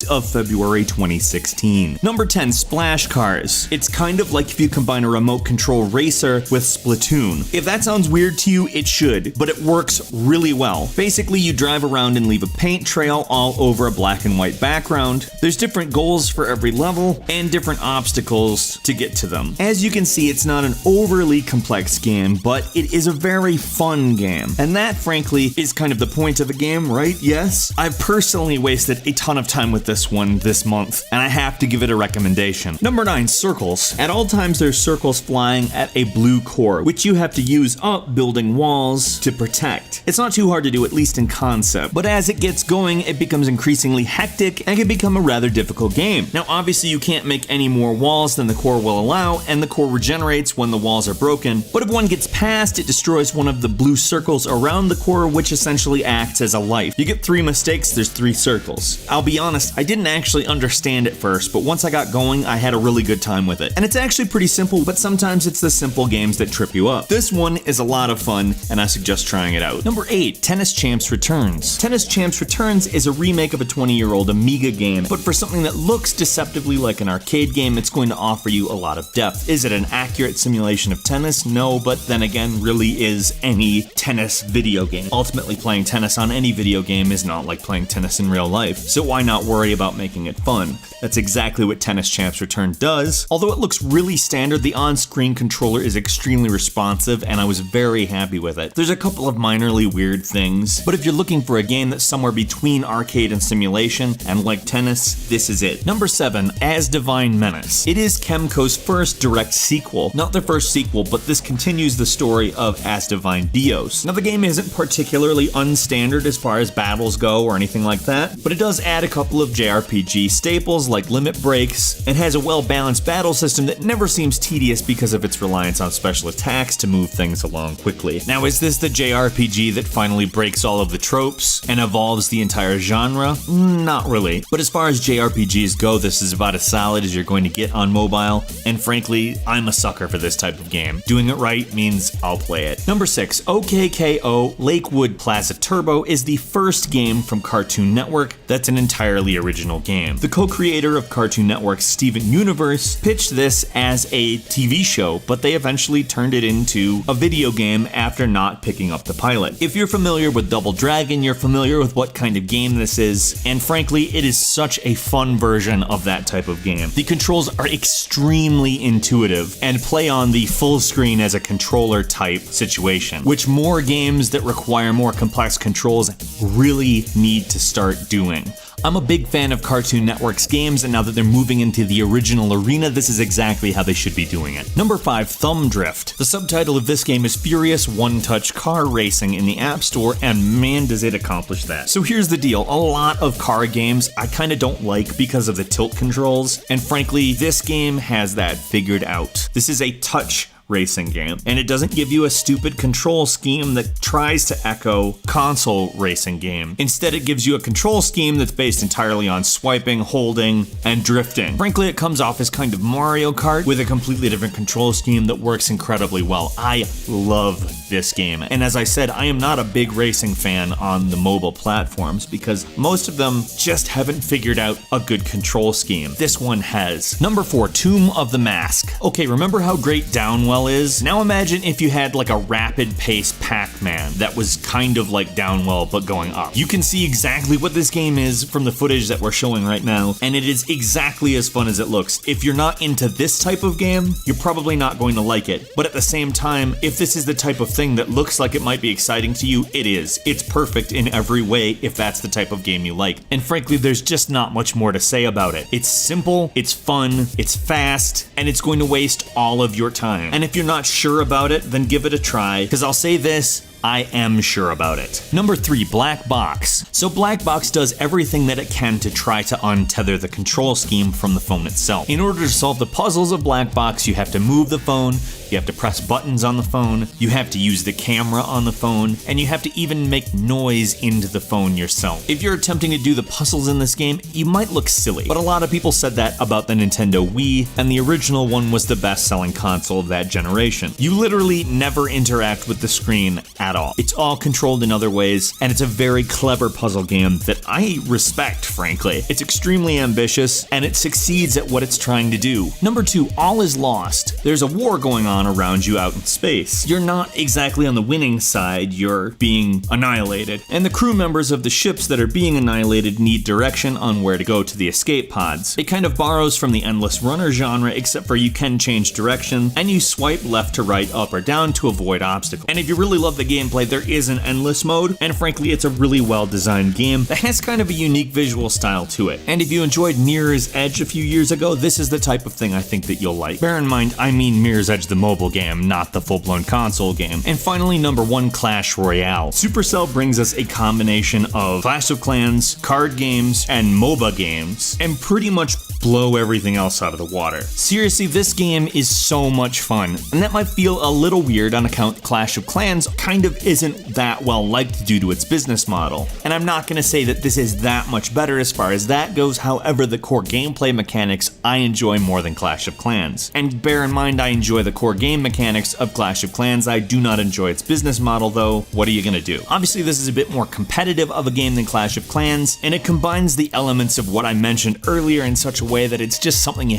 of February 2016. Number 10, Splash Cars. It's kind of like if you combine a remote control racer with Splatoon. If that sounds weird to you, it should, but it works really well. Basically, you drive around and leave a paint trail all over a black and white background. There's different goals for every level and different obstacles to get to them. As you can see, it's not an overly complex game, but it is a very fun game. And that, frankly, is kind of the point of a game, right? Yes? I've personally wasted a ton of time with this one this month, and I have to give it a recommendation. Number 9, circles. At all times, there's circles flying at a blue core, which you have to use up building walls to protect. It's not too hard to do, at least in concept, but as it gets going, it becomes increasingly hectic and can become a rather difficult game. Now, obviously, you can't make any more walls than the core will allow, and the core regenerates when the walls are broken, but if one gets past, it destroys one of the blue circles around the core, which essentially acts as a life. You get 3 mistakes, there's 3 circles. I'll be honest, I didn't actually understand it first, but once I got going, I had a really good time with it. And it's actually pretty simple, but sometimes it's the simple games that trip you up. This one is a lot of fun, and I suggest trying it out. Number 8, Tennis Champs Returns. Tennis Champs Returns is a remake of a 20-year-old Amiga game, but for something that looks deceptively like an arcade game, it's going to offer you a lot of depth. Is it an accurate simulation of tennis? No, but then again, really is any tennis video game. Ultimately, playing tennis on any video game is not like playing tennis in real life, so why not worry about making it fun? That's exactly what Tennis Champs Return does. Although it looks really standard, the on-screen controller is extremely responsive, and I was very happy with it. There's a couple of minorly weird things, but if you're looking for a game that's somewhere between arcade and simulation, and like tennis, this is it. Number 7, As Divine Menace. It is Kemco's first direct sequel. Not their first sequel, but this continues the story of As Divine Dios. Now, the game isn't particularly unstandard as far as battles go or anything like that, but it does add a couple of JRPG staples like limit breaks, and has a well-balanced battle system that never seems tedious because of its reliance on special attacks to move things along quickly. Now, is this the JRPG that finally breaks all of the tropes and evolves the entire genre? Not really. But as far as JRPGs go, this is about as solid as you're going to get on mobile, and frankly, I'm a sucker for this type of game. Doing it right means I'll play it. Number 6, OKKO Lakewood Plaza Turbo is the first game from Cartoon Network that's an entirely original game. The co-creator of Cartoon Network's Steven Universe pitched this as a TV show, but they eventually turned it into a video game after not picking up the pilot. If you're familiar with Double Dragon, you're familiar with what kind of game this is, and frankly, it is such a fun version of that type of game. The controls are extremely intuitive and play on the full screen as a controller type situation, which more games that require more complex controls really need to start doing. I'm a big fan of Cartoon Network's games, and now that they're moving into the original arena, this is exactly how they should be doing it. Number 5, Thumb Drift. The subtitle of this game is Furious One-Touch Car Racing in the App Store, and man does it accomplish that. So here's the deal, a lot of car games I kinda don't like because of the tilt controls, and frankly, this game has that figured out. This is a touch racing game, and it doesn't give you a stupid control scheme that tries to echo console racing game. Instead, it gives you a control scheme that's based entirely on swiping, holding, and drifting. Frankly, it comes off as kind of Mario Kart with a completely different control scheme that works incredibly well. I love this game, and as I said, I am not a big racing fan on the mobile platforms because most of them just haven't figured out a good control scheme. This one has. Number 4, Tomb of the Mask. Okay, remember how great Downwell is? Now imagine if you had like a rapid pace Pac-Man that was kind of like Downwell but going up. You can see exactly what this game is from the footage that we're showing right now, and it is exactly as fun as it looks. If you're not into this type of game, you're probably not going to like it, but at the same time, if this is the type of thing that looks like it might be exciting to you, it is. It's perfect in every way if that's the type of game you like, and frankly, there's just not much more to say about it. It's simple, it's fun, it's fast, and it's going to waste all of your time. And if you're not sure about it, then give it a try, because I'll say this, I am sure about it. Number 3, Black Box. So Black Box does everything that it can to try to untether the control scheme from the phone itself. In order to solve the puzzles of Black Box, you have to move the phone, You have to press buttons on the phone, you have to use the camera on the phone, and you have to even make noise into the phone yourself. If you're attempting to do the puzzles in this game, you might look silly, but a lot of people said that about the Nintendo Wii, and the original one was the best-selling console of that generation. You literally never interact with the screen at all. It's all controlled in other ways, and it's a very clever puzzle game that I respect, frankly. It's extremely ambitious, and it succeeds at what it's trying to do. Number 2, All is Lost. There's a war going on around you out in space. You're not exactly on the winning side, you're being annihilated, and the crew members of the ships that are being annihilated need direction on where to go to the escape pods. It kind of borrows from the endless runner genre, except for you can change direction, and you swipe left to right, up or down to avoid obstacles. And if you really love the gameplay, there is an endless mode, and frankly, it's a really well-designed game that has kind of a unique visual style to it. And if you enjoyed Mirror's Edge a few years ago, this is the type of thing I think that you'll like. Bear in mind, I mean Mirror's Edge the mobile game, not the full-blown console game. And finally, number 1, Clash Royale. Supercell brings us a combination of Clash of Clans, card games, and MOBA games, and pretty much blow everything else out of the water. Seriously, this game is so much fun, and that might feel a little weird on account Clash of Clans kind of isn't that well liked due to its business model. And I'm not gonna say that this is that much better as far as that goes, however, the core gameplay mechanics I enjoy more than Clash of Clans. And bear in mind, I enjoy the core game mechanics of Clash of Clans, I do not enjoy its business model though. What are you gonna do? Obviously, this is a bit more competitive of a game than Clash of Clans, and it combines the elements of what I mentioned earlier in such a way that it's just something you